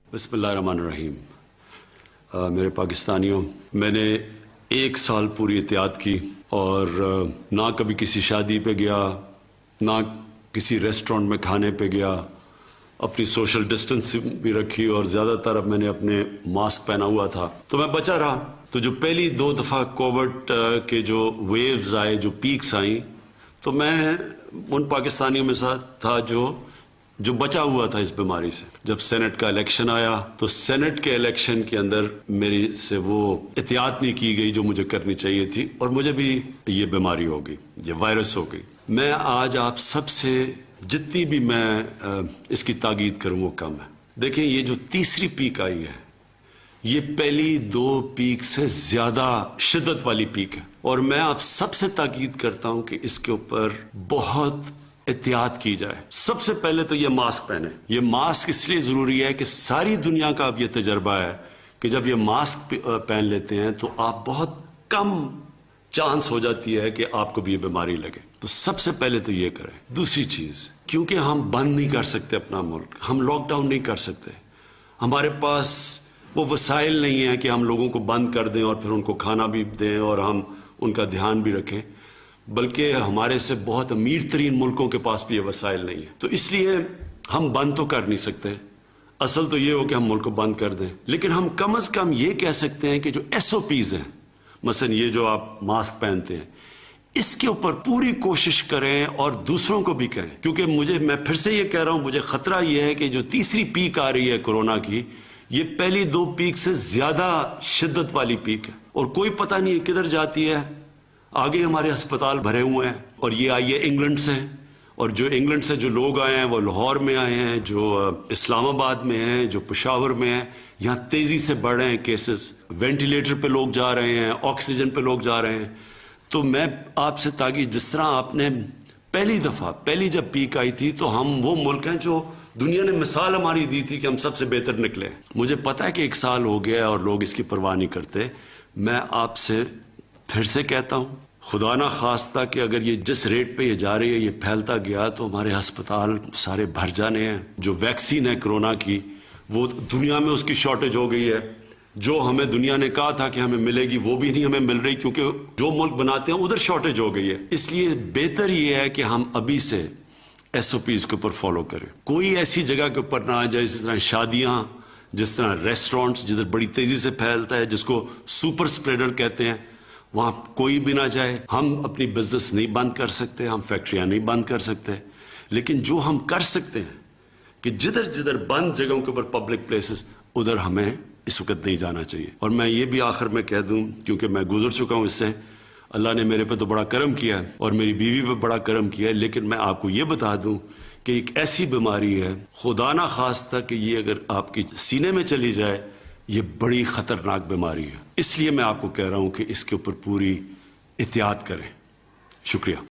बिस्मिल्लाहिर्रहमानिर्रहीम। मेरे पाकिस्तानियों, मैंने 1 साल पूरी एहतियात की और ना कभी किसी शादी पे गया, ना किसी रेस्टोरेंट में खाने पे गया, अपनी सोशल डिस्टेंस भी रखी और ज़्यादातर अब मैंने अपने मास्क पहना हुआ था, तो मैं बचा रहा। तो जो पहली 2 दफ़ा कोविड के जो वेव्स आए, जो पीक्स आई, तो मैं उन पाकिस्तानियों में साथ था जो बचा हुआ था इस बीमारी से। जब सेनेट का इलेक्शन आया तो सेनेट के इलेक्शन के अंदर मेरी से वो एहतियात नहीं की गई जो मुझे करनी चाहिए थी और मुझे भी ये बीमारी हो गई, ये वायरस हो गई। मैं आज आप सबसे जितनी भी मैं इसकी ताकीद करूं वो कम है। देखिए, ये जो तीसरी पीक आई है, ये पहली 2 पीक से ज्यादा शिद्दत वाली पीक है और मैं आप सबसे ताकीद करता हूं कि इसके ऊपर बहुत एहतियात की जाए। सबसे पहले तो ये मास्क पहने। ये मास्क इसलिए जरूरी है कि सारी दुनिया का अब ये तजर्बा है कि जब ये मास्क पहन लेते हैं तो आप बहुत कम चांस हो जाती है कि आपको भी ये बीमारी लगे। तो सबसे पहले तो ये करें। दूसरी चीज, क्योंकि हम बंद नहीं कर सकते अपना मुल्क, हम लॉकडाउन नहीं कर सकते, हमारे पास वो वसाइल नहीं है कि हम लोगों को बंद कर दें और फिर उनको खाना भी दें और हम उनका ध्यान भी रखें, बल्कि हमारे से बहुत अमीर तरीन मुल्कों के पास भी ये वसाइल नहीं है। तो इसलिए हम बंद तो कर नहीं सकते। असल तो ये हो कि हम मुल्क को बंद कर दें, लेकिन हम कम से कम ये कह सकते हैं कि जो SOPs हैं, मसलन ये जो आप मास्क पहनते हैं, इसके ऊपर पूरी कोशिश करें और दूसरों को भी कहें। क्योंकि मैं फिर से ये कह रहा हूं, मुझे खतरा ये है कि जो तीसरी पीक आ रही है कोरोना की, ये पहली 2 पीक से ज्यादा शिद्दत वाली पीक है और कोई पता नहीं किधर जाती है। आगे हमारे अस्पताल भरे हुए हैं और ये आई है इंग्लैंड से, और जो इंग्लैंड से जो लोग आए हैं वो लाहौर में आए हैं, जो इस्लामाबाद में हैं, जो पेशावर में हैं। यहाँ तेजी से बढ़ रहे हैं केसेस, वेंटिलेटर पे लोग जा रहे हैं, ऑक्सीजन पे लोग जा रहे हैं। तो मैं आपसे, ताकि जिस तरह आपने पहली जब पीक आई थी, तो हम वो मुल्क हैं जो दुनिया ने मिसाल हमारी दी थी कि हम सबसे बेहतर निकले। मुझे पता है कि 1 साल हो गया और लोग इसकी परवाह नहीं करते। मैं आपसे फिर से कहता हूं, खुदा ना खास्ता कि अगर ये जिस रेट पे ये जा रही है, ये फैलता गया, तो हमारे अस्पताल सारे भर जाने हैं। जो वैक्सीन है कोरोना की, वो दुनिया में उसकी शॉर्टेज हो गई है। जो हमें दुनिया ने कहा था कि हमें मिलेगी, वो भी नहीं हमें मिल रही, क्योंकि जो मुल्क बनाते हैं उधर शॉर्टेज हो गई है। इसलिए बेहतर ये है कि हम अभी से SOPs के ऊपर फॉलो करें। कोई ऐसी जगह के ऊपर ना आ जाए, जिस तरह शादियां, जिस तरह रेस्टोरेंट्स, जिधर बड़ी तेजी से फैलता है, जिसको सुपर स्प्रेडर कहते हैं, वहां कोई भी ना जाए। हम अपनी बिजनेस नहीं बंद कर सकते, हम फैक्ट्रियां नहीं बंद कर सकते, लेकिन जो हम कर सकते हैं कि जिधर जिधर बंद जगहों के ऊपर पब्लिक प्लेसेस, उधर हमें इस वक्त नहीं जाना चाहिए। और मैं ये भी आखिर में कह दूं, क्योंकि मैं गुजर चुका हूं इससे, अल्लाह ने मेरे पे तो बड़ा करम किया है और मेरी बीवी पे बड़ा करम किया है, लेकिन मैं आपको ये बता दूं कि एक ऐसी बीमारी है, खुदा ना खास्ता कि ये अगर आपकी सीने में चली जाए, ये बड़ी खतरनाक बीमारी है। इसलिए मैं आपको कह रहा हूं कि इसके ऊपर पूरी एहतियात करें। शुक्रिया।